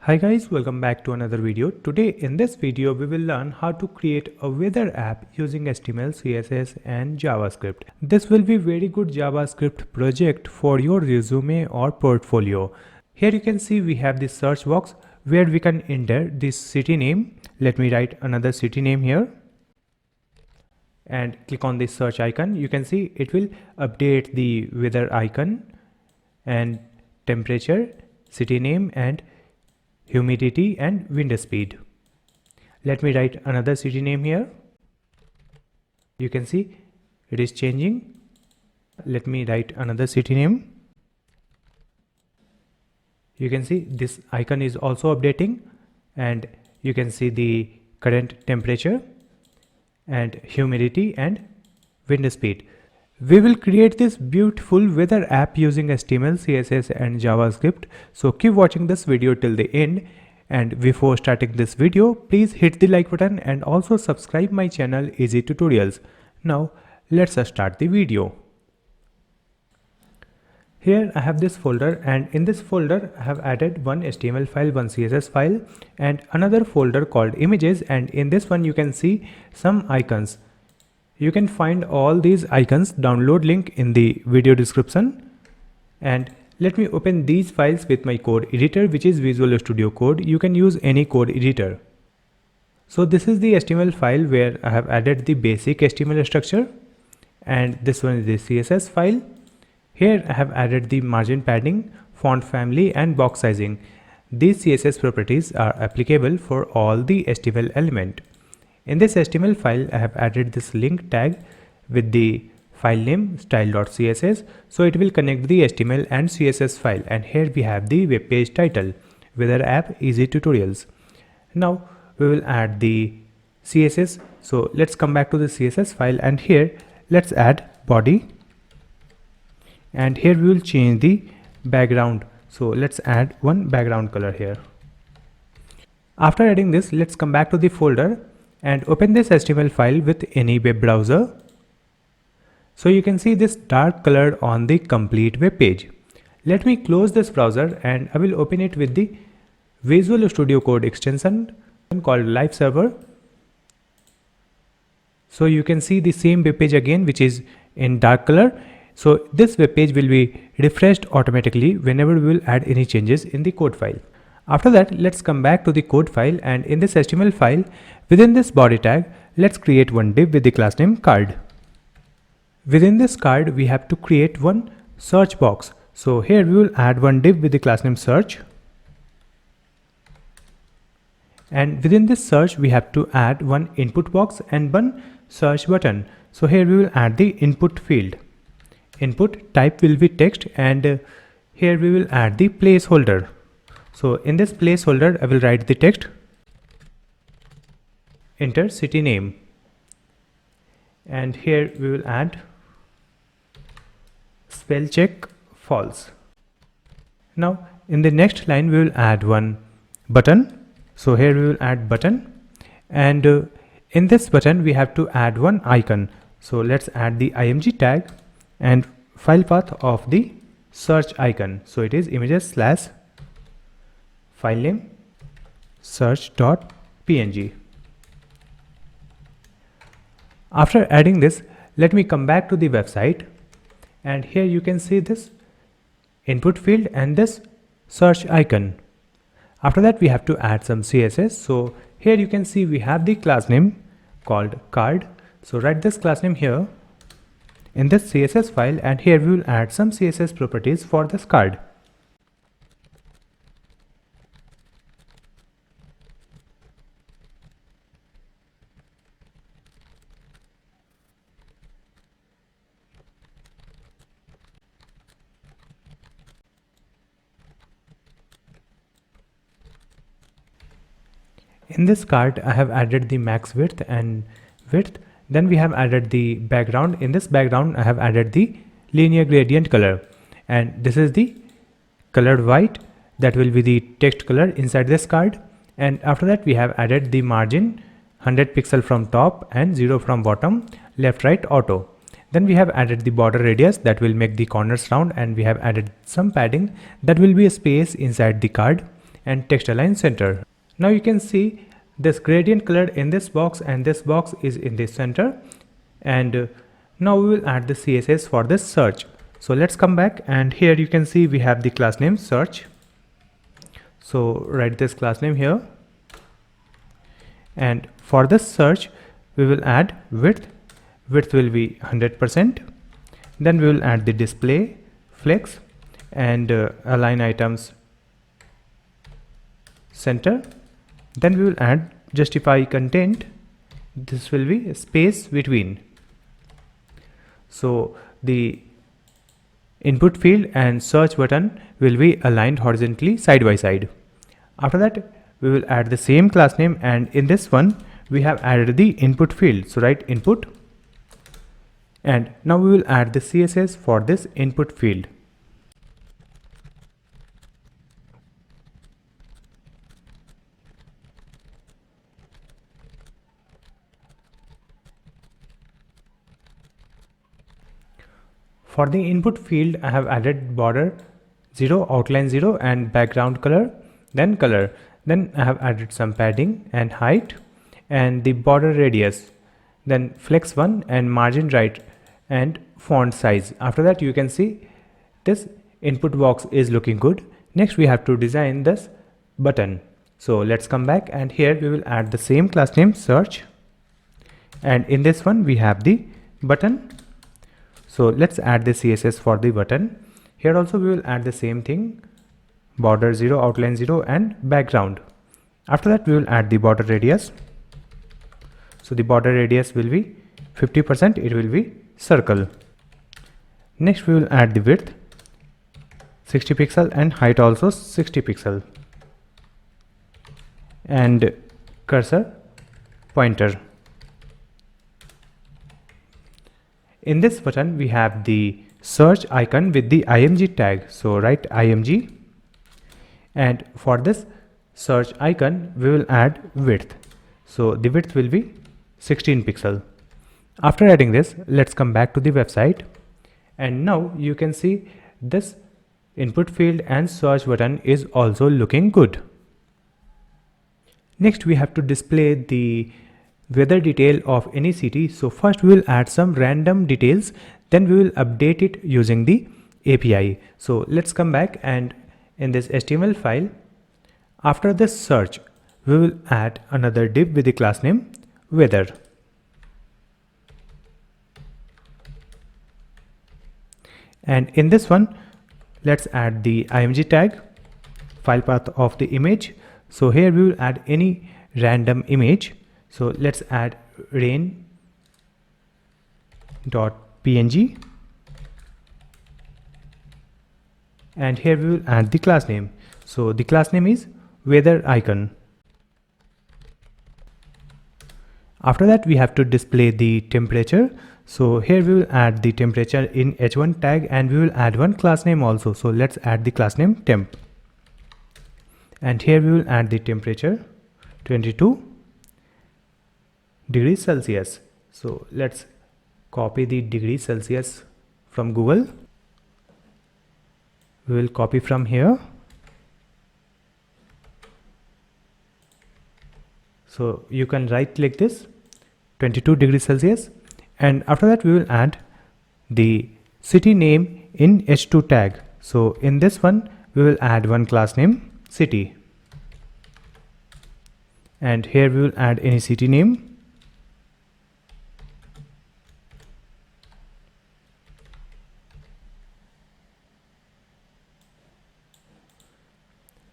Hi guys, welcome back to another video. Today in this video we will learn how to create a weather app using HTML, CSS and JavaScript. This will be very good JavaScript project for your resume or portfolio. Here you can see we have this search box where we can enter this city name. Let me write another city name here and click on this search icon. You can see it will update the weather icon and temperature, city name and humidity and wind speed. Let me write another city name here. You can see it is changing. Let me write another city name. You can see this icon is also updating and you can see the current temperature and humidity and wind speed. We will create this beautiful weather app using HTML, CSS and JavaScript. So keep watching this video till the end. And before starting this video, please hit the like button and also subscribe my channel Easy Tutorials. Now let's start the video. Here I have this folder and in this folder I have added one HTML file, one CSS file and another folder called images, and in this one you can see some icons. You can find all these icons download link in the video description. And let me open these files with my code editor, which is Visual Studio Code. You can use any code editor. So this is the HTML file where I have added the basic HTML structure, and this one is the CSS file. Here I have added the margin padding, font family and box sizing. These CSS properties are applicable for all the HTML element. In this HTML file, I have added this link tag with the file name style.css. So it will connect the HTML and CSS file. And here we have the web page title, Weather App Easy Tutorials. Now we will add the CSS. So let's come back to the CSS file and here let's add body. And here we will change the background. So let's add one background color here. After adding this, let's come back to the folder and open this HTML file with any web browser. So you can see this dark color on the complete web page. Let me close this browser and I will open it with the Visual Studio Code extension called Live Server. So you can see the same web page again, which is in dark color. So this web page will be refreshed automatically whenever we will add any changes in the code file. After that, let's come back to the code file, and in this HTML file, within this body tag, let's create one div with the class name card. Within this card, we have to create one search box. So here we will add one div with the class name search. And within this search, we have to add one input box and one search button. So here we will add the input field. Input type will be text, and here we will add the placeholder. So in this placeholder, I will write the text, enter city name, and here we will add spell check false. Now in the next line, we will add one button. So here we will add button, and in this button, we have to add one icon. So let's add the img tag and file path of the search icon. So it is images / file name search.png. After adding this, let me come back to the website, and here you can see this input field and this search icon. After that, we have to add some CSS. So here you can see we have the class name called card. So write this class name here in this CSS file, and here we will add some CSS properties for this card. In this card, I have added the max width and width. Then we have added the background. In this background, I have added the linear gradient color, and this is the colored white. That will be the text color inside this card. And after that, we have added the margin 100 pixel from top and 0 from bottom, left, right, auto. Then we have added the border radius that will make the corners round, and we have added some padding that will be a space inside the card. and text align center. Now you can see this gradient color in this box and this box is in the center. And now we will add the CSS for this search. So let's come back, and here you can see we have the class name search. So write this class name here, and for this search we will add width will be 100%. Then we will add the display flex and align items center. Then we will add justify content. This will be space between. So the input field and search button will be aligned horizontally side by side. After that we will add the same class name, and in this one we have added the input field. So write input, and now we will add the CSS for this input field. For the input field I have added border 0, outline 0 and background color, then color. Then I have added some padding and height and the border radius, then flex 1 and margin right and font size. After that you can see this input box is looking good. Next we have to design this button. So let's come back, and here we will add the same class name search, and in this one we have the button. So let's add the CSS for the button. Here also we will add the same thing, border 0, outline 0 and background. After that we will add the border radius. So the border radius will be 50%, it will be circle. Next we will add the width 60 pixel and height also 60 pixel and cursor pointer. In this button we have the search icon with the img tag. So write img, and for this search icon we will add width. So the width will be 16 pixel. After adding this, let's come back to the website, and now you can see this input field and search button is also looking good. Next we have to display the weather detail of any city. So first we will add some random details, then we will update it using the API. So let's come back, and in this HTML file, after this search we will add another div with the class name weather. And in this one let's add the img tag, file path of the image. So here we will add any random image. So let's add rain.png, and here we will add the class name. So the class name is weather icon. After that we have to display the temperature. So here we will add the temperature in h1 tag, and we will add one class name also. So let's add the class name temp, and here we will add the temperature 22 degrees Celsius. So let's copy the degrees Celsius from Google. We will copy from here. So you can right click this 22 degrees Celsius, and after that we will add the city name in h2 tag. So in this one we will add one class name city, and here we will add any city name.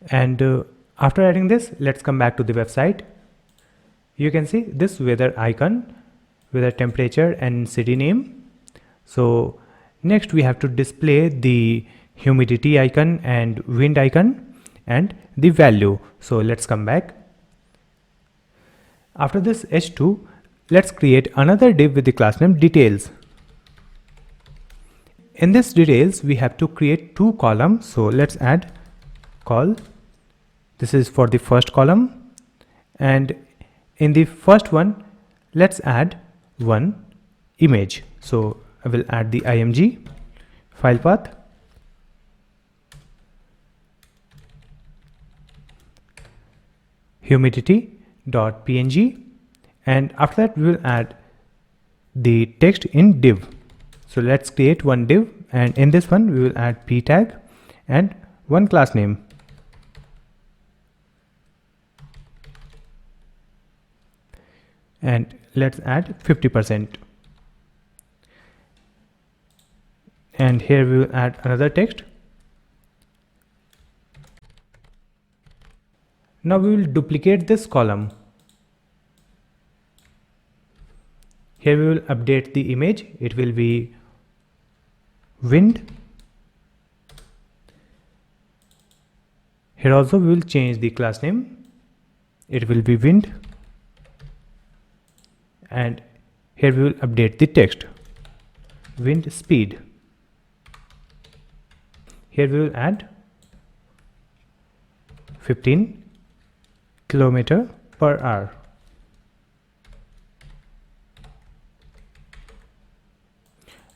And after adding this, let's come back to the website. You can see this weather icon, weather temperature and city name. So next we have to display the humidity icon and wind icon and the value. So let's come back. After this h2, let's create another div with the class name details. In this details we have to create two columns. So let's add col. This is for the first column, and in the first one let's add one image. So I will add the img file path, humidity.png, and after that we will add the text in div. So let's create one div, and in this one we will add p tag and one class name. And let's add 50%. And here we will add another text. Now we will duplicate this column. Here we will update the image. It will be wind. Here also we will change the class name. It will be wind. And here we will update the text, wind speed. Here we will add 15 km/h.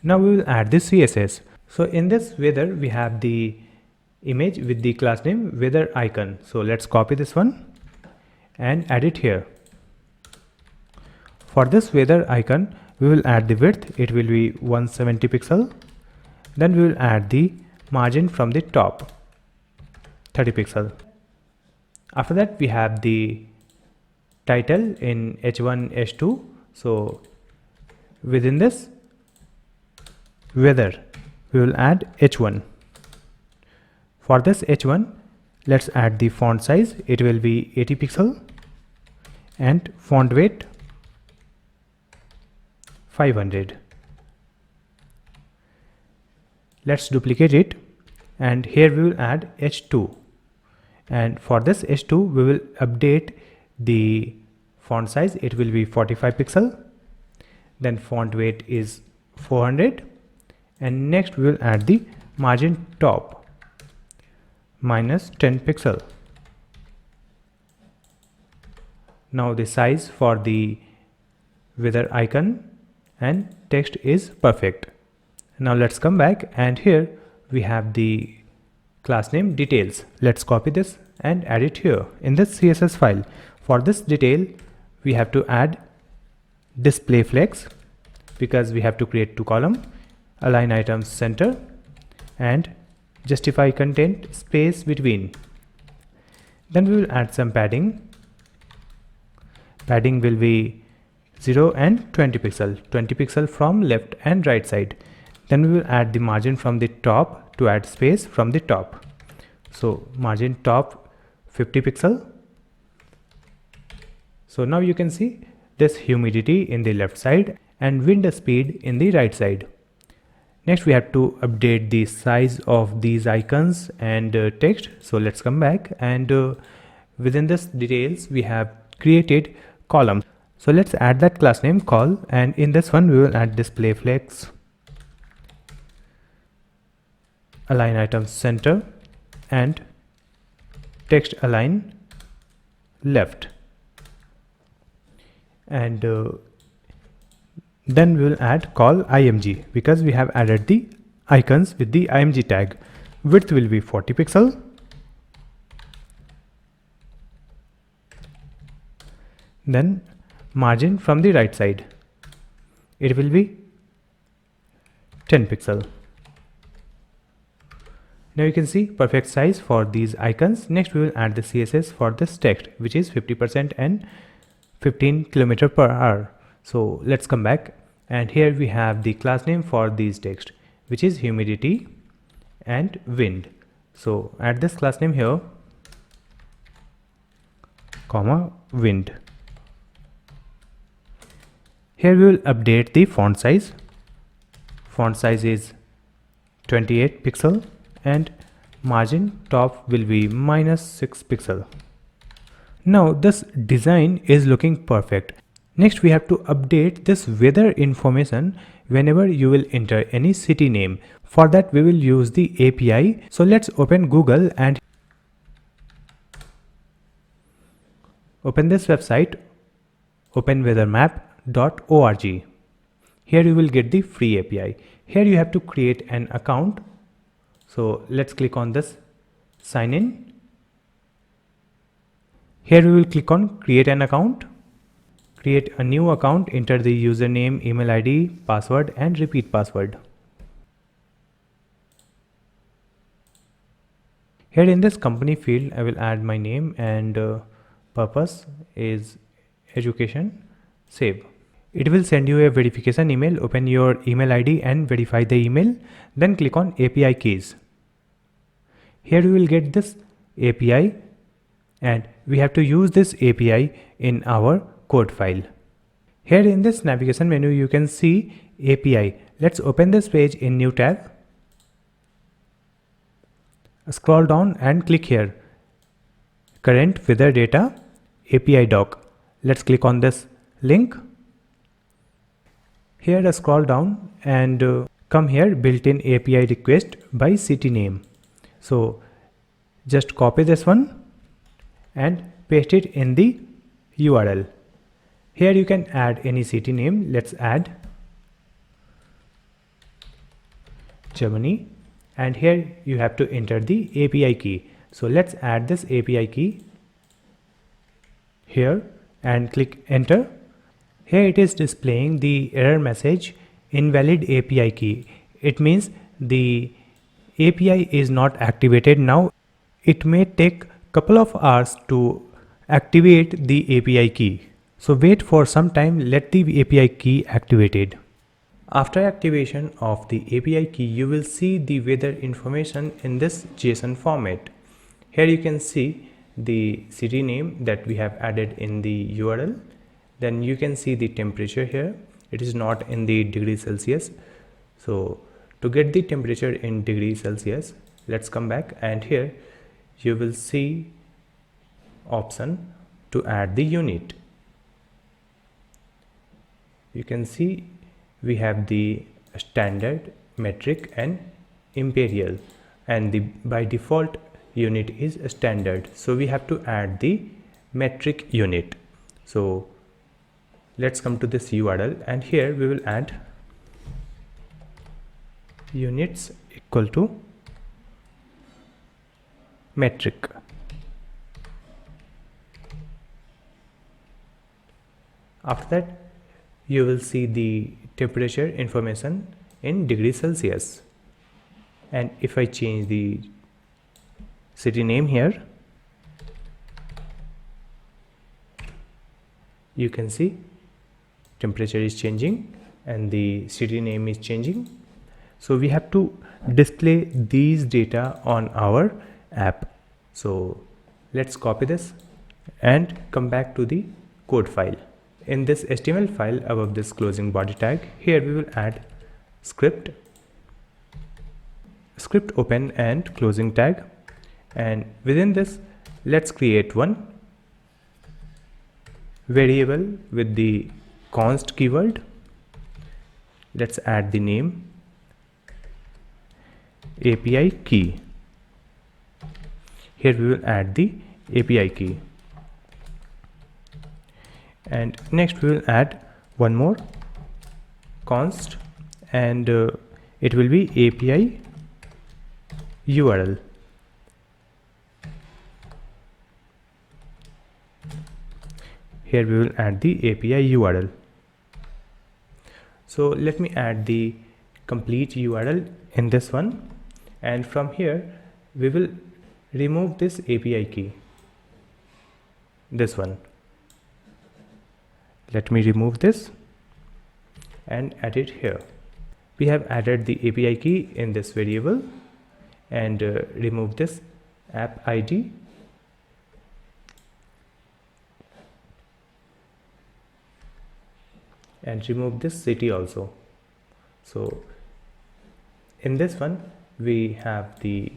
Now we will add the CSS. So in this weather we have the image with the class name weather icon. So let's copy this one and add it here. For this weather icon we will add the width. It will be 170 pixel. Then we will add the margin from the top, 30 pixel. After that we have the title in h1 h2. So within this weather we will add h1. For this h1 let's add the font size. It will be 80 pixel and font weight 500. Let's duplicate it, and here we will add h2, and for this h2 we will update the font size. It will be 45 pixel. Then font weight is 400, and next we will add the margin top minus 10 pixel. Now the size for the weather icon and text is perfect. Now let's come back, and here we have the class name details. Let's copy this and add it here in this CSS file. For this detail we have to add display flex, because we have to create two columns, align items center and justify content space between. Then we will add some padding. Padding will be 0 and 20 pixel, 20 pixel from left and right side. Then we will add the margin from the top to add space from the top. So margin top 50 pixel. So now you can see this humidity in the left side and wind speed in the right side. Next we have to update the size of these icons and text. So let's come back, and within this details we have created columns. So let's add that class name call, and in this one we will add display flex, align items center and text align left. And then we will add call img, because we have added the icons with the img tag. Width will be 40 pixel. Then margin from the right side, it will be 10 pixel. Now you can see perfect size for these icons. Next we will add the CSS for this text, which is 50% and 15 km/h. So let's come back, and here we have the class name for these text, which is humidity and wind. So add this class name here, comma wind. Here we will update the font size. Font size is 28 pixel and margin top will be -6 pixel. Now this design is looking perfect. Next we have to update this weather information whenever you will enter any city name. For that we will use the API. So let's open Google and open this website, openweathermap.org. Here you will get the free API. Here you have to create an account. So let's click on this sign in. Here we will click on create an account. Create a new account, enter the username, email ID, password and repeat password. Here in this company field, I will add my name and purpose is education. Save. It will send you a verification email. Open your email ID and verify the email. Then click on API keys. Here you will get this API and we have to use this API in our code file. Here in this navigation menu you can see API. Let's open this page in new tab. Scroll down and click here. Current weather data API doc. Let's click on this link. Here scroll down and come here, built-in API request by city name. So just copy this one and paste it in the URL. Here you can add any city name. Let's add Germany and here you have to enter the API key. So let's add this API key here and click enter. Here it is displaying the error message invalid API key. It means the API is not activated now. It may take couple of hours to activate the API key. So wait for some time, let the API key activated. After activation of the API key, you will see the weather information in this JSON format. Here you can see the city name that we have added in the URL. Then you can see the temperature here. It is not in the degrees Celsius. So to get the temperature in degrees Celsius, let's come back and here you will see option to add the unit. You can see we have the standard, metric and imperial, and the by default unit is standard. So we have to add the metric unit. So let's come to this URL and here we will add units equal to metric. After that you will see the temperature information in degrees Celsius, and if I change the city name here, you can see temperature is changing and the city name is changing. So we have to display these data on our app. So let's copy this and come back to the code file. In this HTML file above this closing body tag, here we will add script open and closing tag, and within this let's create one variable with the const keyword. Let's add the name API key. Here we will add the API key, and next we will add one more const and it will be API URL. Here we will add the API URL. So let me add the complete URL in this one, and from here we will remove this API key, this one. Let me remove this and add it here. We have added the API key in this variable and remove this app ID. And remove this city also. So in this one we have the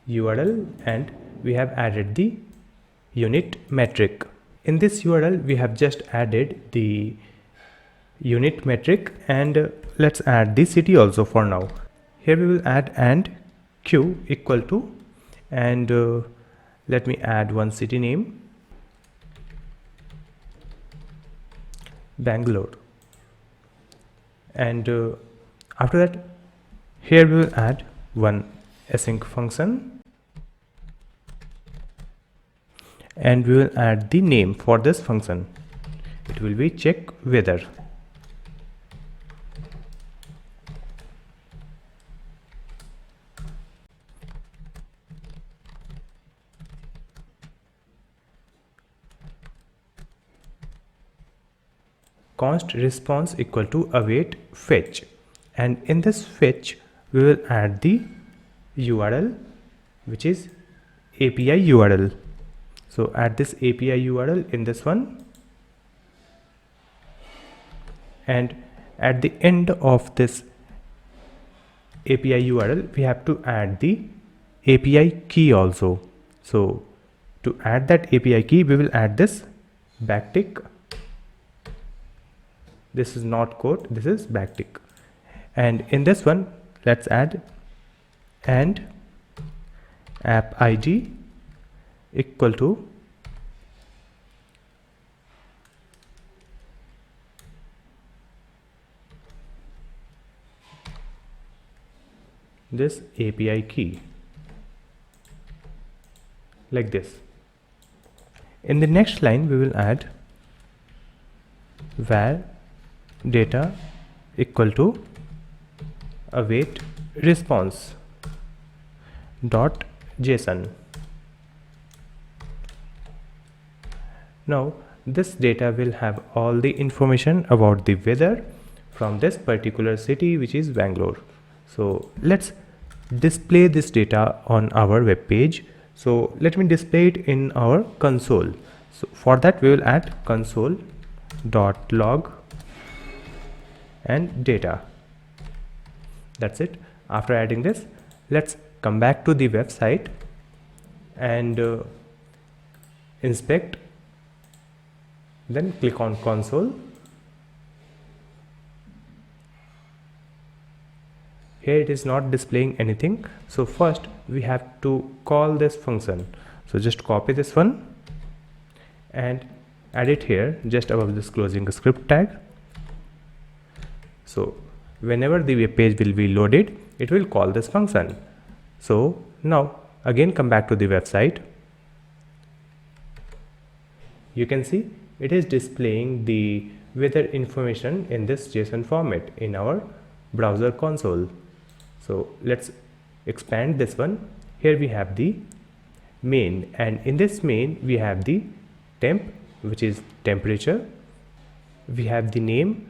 URL and we have added the unit metric. In this URL we have just added the unit metric, and let's add the city also for now. Here we will add and q equal to, and let me add one city name, Bangalore, and after that here we will add one async function and we will add the name for this function. It will be check weather. Const response equal to await fetch, and in this fetch we will add the URL, which is API URL. So add this API URL in this one, and at the end of this API URL we have to add the API key also. So to add that API key we will add this backtick. This is not quote, this is backtick, and in this one let's add and app ID equal to this API key, like this. In the next line we will add var data equal to await response dot JSON. Now this data will have all the information about the weather from this particular city, which is Bangalore. So let's display this data on our web page. So let me display it in our console. So for that we will add console.log and data. That's it. After adding this, let's come back to the website and inspect, then click on console. Here it is not displaying anything, so first we have to call this function. So just copy this one and add it here just above this closing script tag. So whenever the web page will be loaded, it will call this function. So now again come back to the website. You can see it is displaying the weather information in this JSON format in our browser console. So let's expand this one. Here we have the main, and in this main we have the temp, which is temperature. We have the name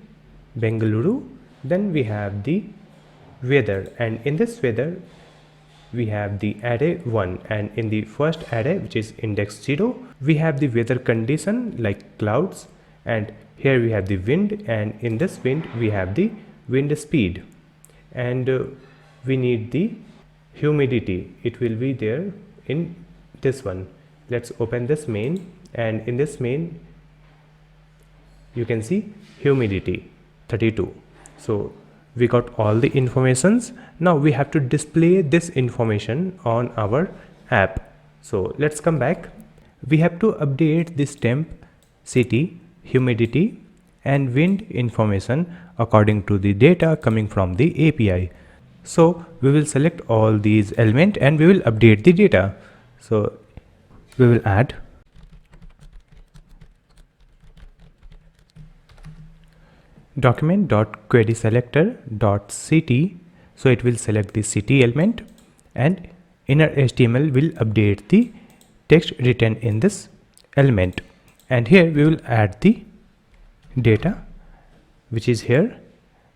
Bengaluru, then we have the weather, and in this weather we have the array 1, and in the first array, which is index 0, we have the weather condition like clouds, and here we have the wind, and in this wind we have the wind speed, and we need the humidity. It will be there in this one. Let's open this main, and in this main you can see humidity 32. So we got all the informations. Now we have to display this information on our app. So let's come back. We have to update this temp, city, humidity and wind information according to the data coming from the API. So we will select all these elements and we will update the data. So we will add document.querySelector.city, so it will select the city element, and inner HTML will update the text written in this element, and here we will add the data, which is here,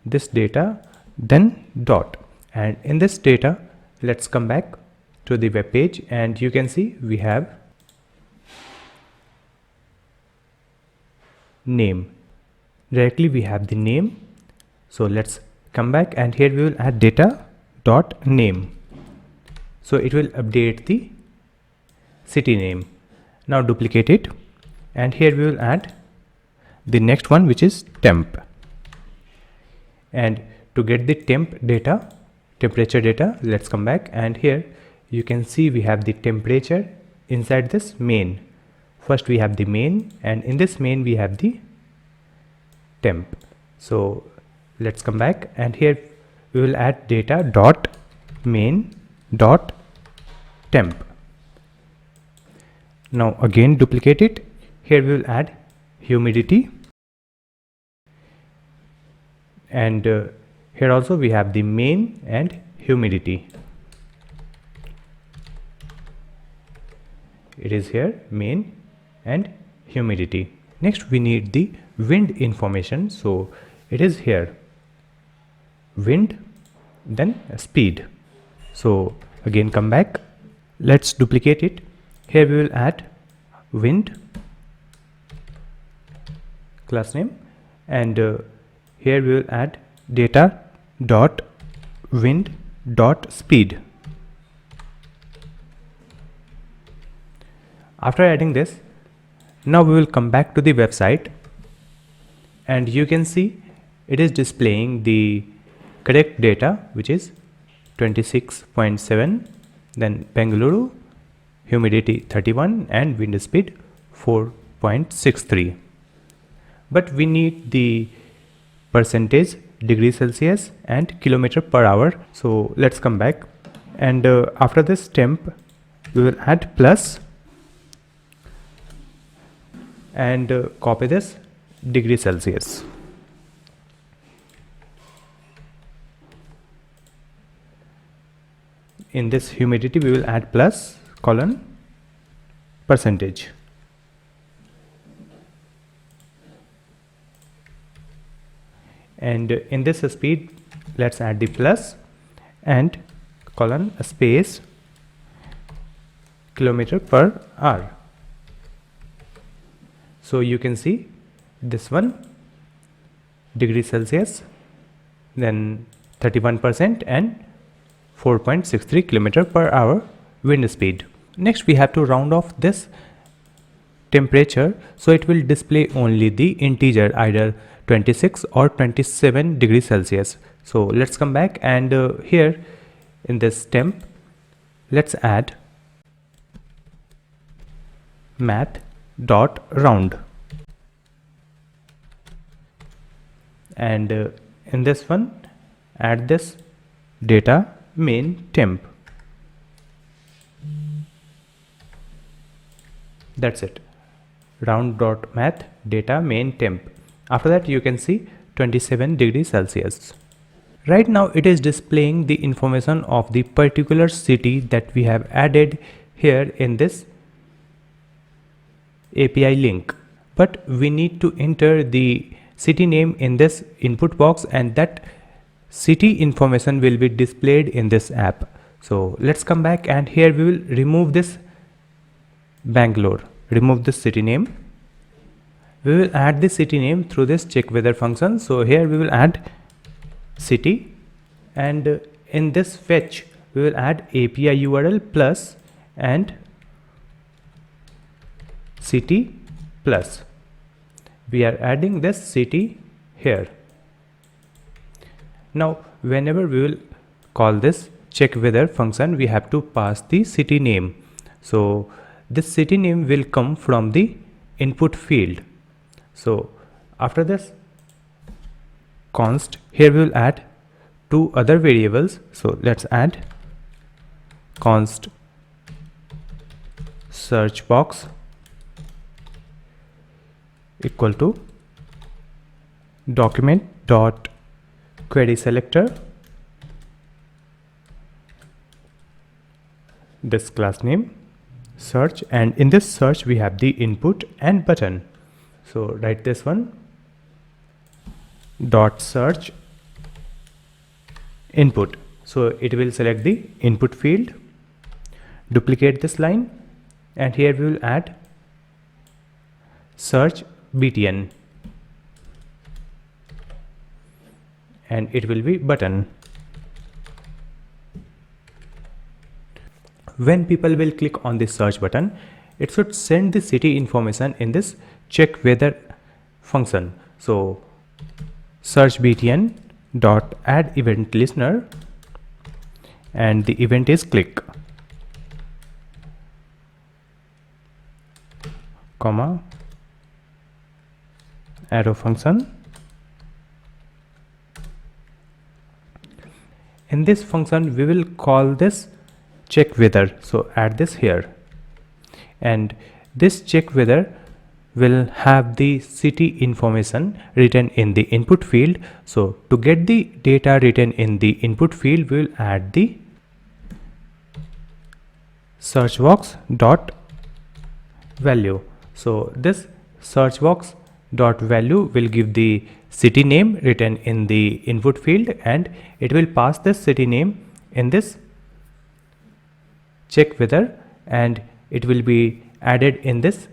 this data, then dot, and in this data let's come back to the web page, and you can see we have name. Directly we have the name. So let's come back, and here we will add data dot name, so it will update the city name. Now duplicate it, and here we will add the next one, which is temp, and to get the temp data, temperature data, let's come back, and here you can see we have the temperature inside this main. First we have the main, and in this main we have the temp. So let's come back, and here we will add data dot main dot temp. Now again duplicate it. Here we will add humidity, and here also we have the main and humidity. It is here, main and humidity. Next we need the wind information, so it is here, wind, then speed. So again come back, let's duplicate it. Here we will add wind class name, and here we will add data dot wind dot speed. After adding this, now we will come back to the website, and you can see it is displaying the correct data, which is 26.7, then Bengaluru, humidity 31 and wind speed 4.63. But we need the percentage, degree Celsius and kilometer per hour. So let's come back, and after this temp we will add plus and copy this degree Celsius. In this humidity we will add plus colon percentage. And in this speed, let's add the plus and colon space kilometer per hour. So you can see this one, degree Celsius, then 31% and 4.63 kilometer per hour wind speed. Next we have to round off this temperature, so it will display only the integer, either 26 or 27 degrees Celsius. So let's come back, and here in this temp let's add math dot round, and in this one add this data main temp. That's it, round dot math data main temp. After that you can see 27 degrees Celsius. Right now it is displaying the information of the particular city that we have added here in this API link, but we need to enter the city name in this input box, and that city information will be displayed in this app. So let's come back, and here we will remove this Bangalore, remove this city name. We will add the city name through this check weather function. So here we will add city, and in this fetch we will add API URL plus and city plus. We are adding this city here. Now whenever we will call this check weather function, we have to pass the city name. So this city name will come from the input field. So after this const, here we will add two other variables. So let's add const search box equal to document dot query selector, this class name search, and in this search we have the input and button. So write this one dot search input, so it will select the input field. Duplicate this line, and here we will add search btn, and it will be button. When people will click on this search button, it should send the city information in this check weather function. So search btn dot add event listener, and the event is click, comma arrow function. In this function we will call this check weather, so add this here, and this check weather will have the city information written in the input field. So to get the data written in the input field, we will add the search box dot value. So this search box dot value will give the city name written in the input field, and it will pass this city name in this check weather, and it will be added in this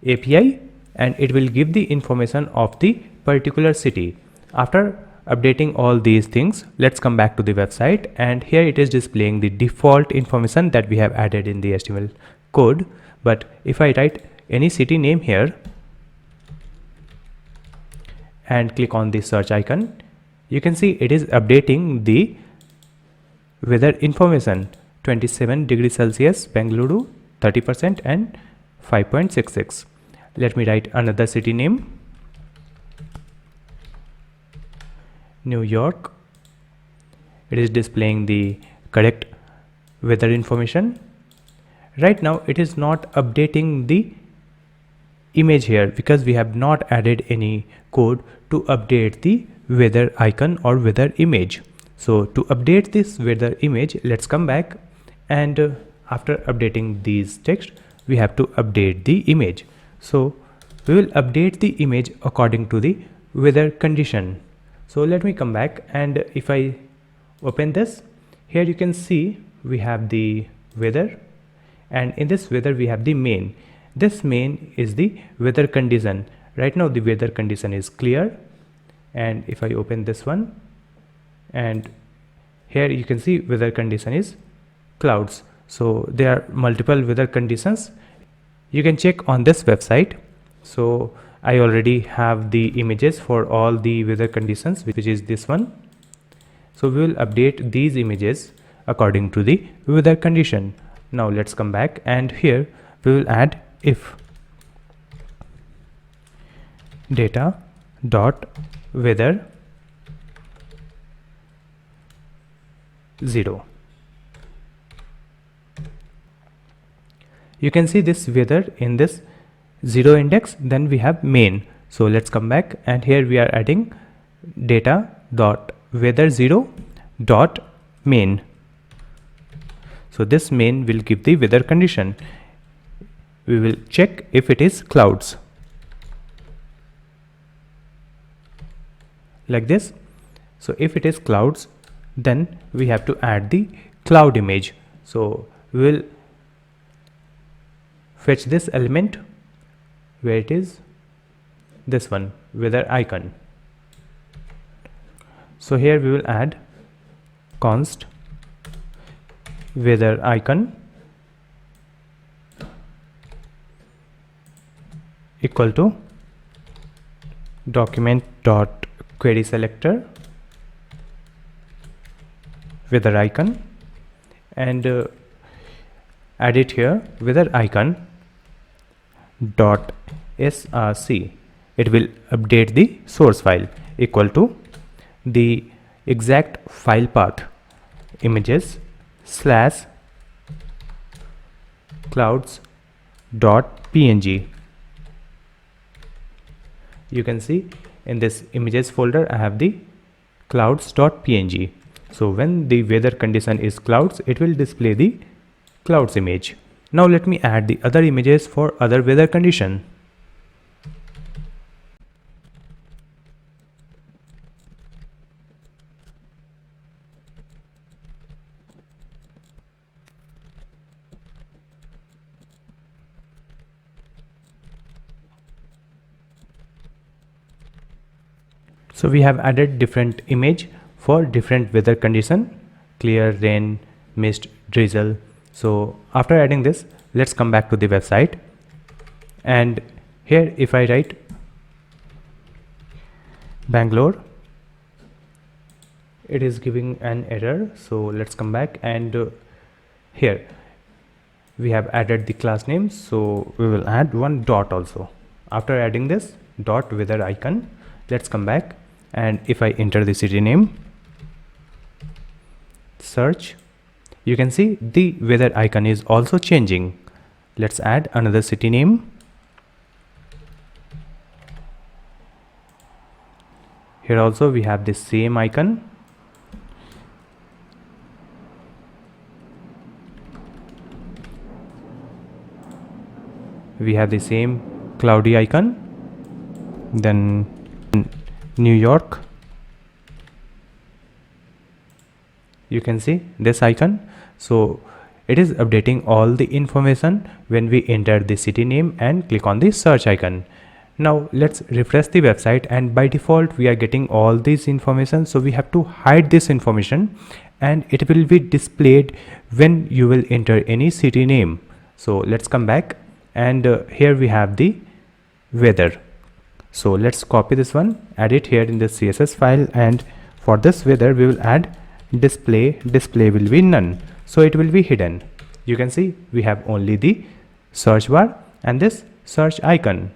API, and it will give the information of the particular city. After updating all these things, let's come back to the website, and here it is displaying the default information that we have added in the HTML code. But if I write any city name here and click on the search icon, you can see it is updating the weather information: 27 degrees Celsius, Bengaluru, 30% and 5.66. Let me write another city name, New York. It is displaying the correct weather information. Right now it is not updating the image here because we have not added any code to update the weather icon or weather image. So to update this weather image, let's come back, and after updating these text, we have to update the image. So we will update the image according to the weather condition. So let me come back, and if I open this, here you can see we have the weather, and in this weather we have the main. This main is the weather condition. Right now the weather condition is clear, and if I open this one, and here you can see weather condition is clouds. So there are multiple weather conditions. You can check on this website. So I already have the images for all the weather conditions, which is this one. So we will update these images according to the weather condition. Now let's come back, and here we will add if data dot weather 0. You can see this weather in this 0 index, then we have main. So let's come back, and here we are adding data dot weather 0 dot main. So this main will give the weather condition. We will check if it is clouds, like this. So if it is clouds, then we have to add the cloud image. So we will fetch this element where it is, this one, weather icon. So here we will add const weather icon equal to document dot query selector weather icon, and add it here, weather icon dot src. It will update the source file equal to the exact file path, images slash clouds dot png. You can see in this images folder I have the clouds.png. So when the weather condition is clouds, it will display the clouds image. Now let me add the other images for other weather condition. So we have added different image for different weather condition: clear, rain, mist, drizzle. So after adding this, let's come back to the website, and here if I write Bangalore, it is giving an error. So let's come back, and here we have added the class name, so we will add one dot also. After adding this dot weather icon, let's come back, and if I enter the city name, search, You can see the weather icon is also changing. Let's add another city name. Here also we have the same icon. We have the same cloudy icon. Then New York. You can see this icon. So it is updating all the information when we enter the city name and click on the search icon. Now let's refresh the website, and by default we are getting all this information, so we have to hide this information and it will be displayed when you will enter any city name. So let's come back, and here we have the weather. So let's copy this one, add it here in the CSS file, and for this weather we will add display will be none, so it will be hidden. You can see we have only the search bar and this search icon.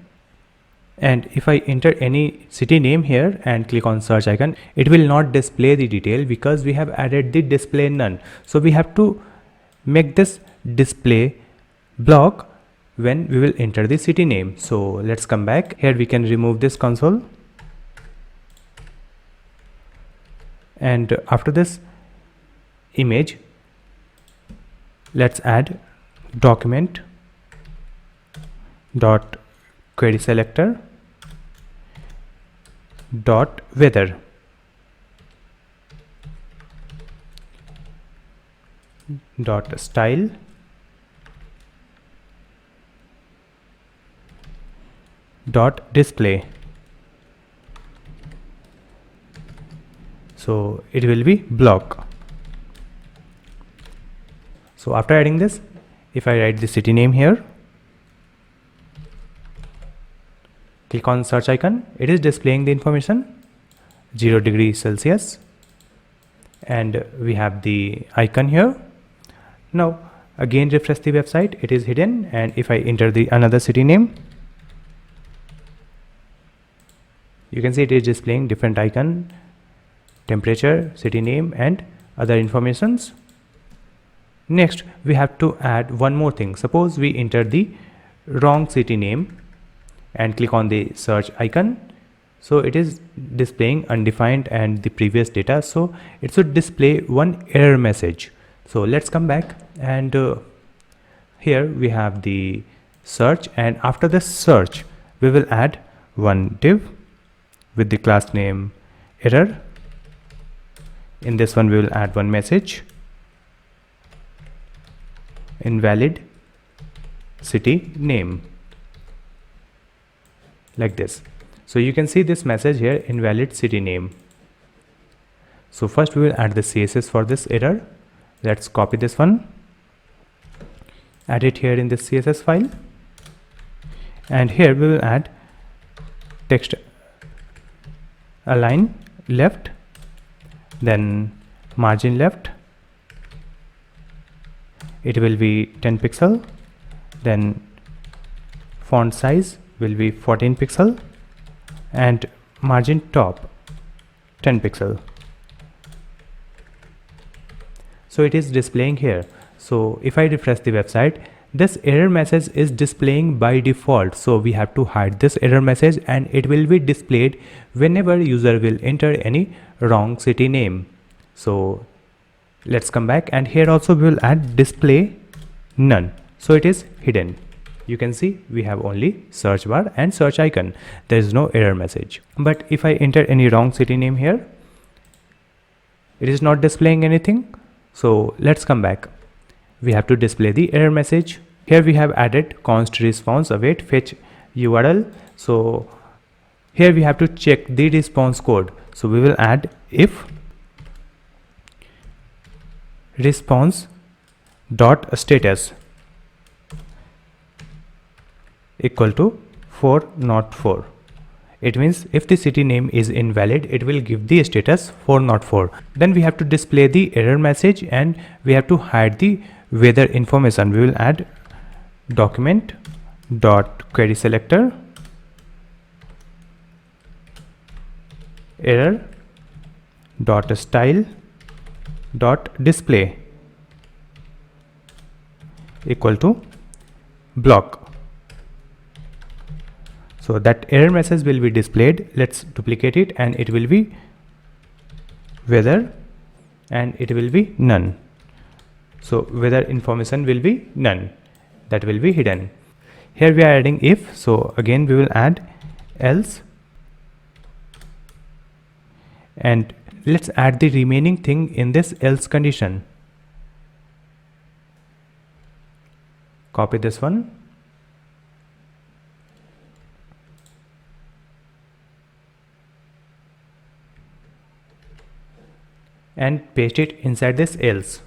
And if I enter any city name here and click on search icon, it will not display the detail because we have added the display none. So we have to make this display block when we will enter the city name. So let's come back. Here we can remove this console, and after this image, let's add document dot query selector dot weather dot style dot display. So it will be block. So after adding this, if I write the city name here, click on search icon, it is displaying the information 0 degrees Celsius, and we have the icon here. Now again refresh the website, it is hidden, and if I enter the another city name, you can see it is displaying different icon, temperature, city name and other informations. Next we have to add one more thing. Suppose we enter the wrong city name and click on the search icon, so it is displaying undefined and the previous data, so it should display one error message. So let's come back, and here we have the search, and after the search we will add one div with the class name error. In this one we will add one message, invalid city name, like this. So you can see this message here, invalid city name. So first we will add the CSS for this error. Let's copy this one, add it here in this CSS file, and here we will add text align left, then margin left, it will be 10 pixel, then font size will be 14 pixel, and margin top 10 pixel. So it is displaying here. So if I refresh the website, this error message is displaying by default, so we have to hide this error message, and it will be displayed whenever user will enter any wrong city name. So let's come back, and here also we will add display none, so it is hidden. You can see we have only search bar and search icon, there is no error message. But if I enter any wrong city name here, it is not displaying anything. So let's come back, we have to display the error message. Here we have added const response await fetch URL. So here we have to check the response code, so we will add if response dot status equal to 404. It means if the city name is invalid, it will give the status 404. Then we have to display the error message, and we have to hide the weather information. We will add document dot query selector error dot style dot display. equal to block. So that error message will be displayed. Let's duplicate it, and it will be weather and it will be none. So weather information will be none, that will be hidden. Here we are adding if, so again we will add else, and let's add the remaining thing in this else condition. Copy this one and paste it inside this else.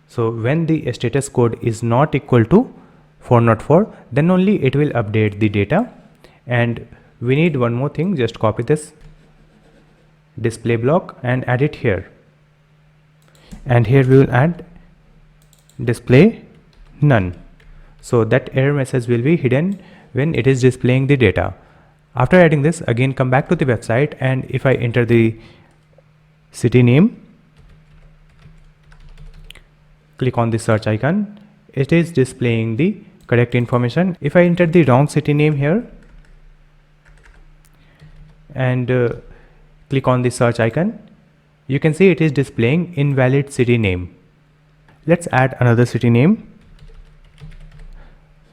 So when the status code is not equal to 404, then only it will update the data. And we need one more thing, just copy this display block and add it here. And here we will add display none. So that error message will be hidden when it is displaying the data. After adding this, again come back to the website, and if I enter the city name, click on the search icon, it is displaying the correct information. If I enter the wrong city name here and click on the search icon, you can see it is displaying invalid city name. Let's add another city name,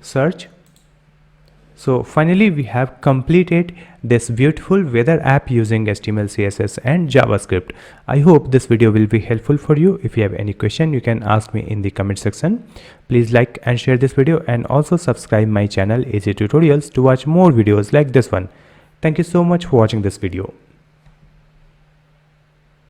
search. So finally we have completed this beautiful weather app using HTML, CSS and JavaScript. I hope this video will be helpful for you. If you have any question, you can ask me in the comment section. Please like and share this video, and also subscribe my channel Easy Tutorials to watch more videos like this one. Thank you so much for watching this video.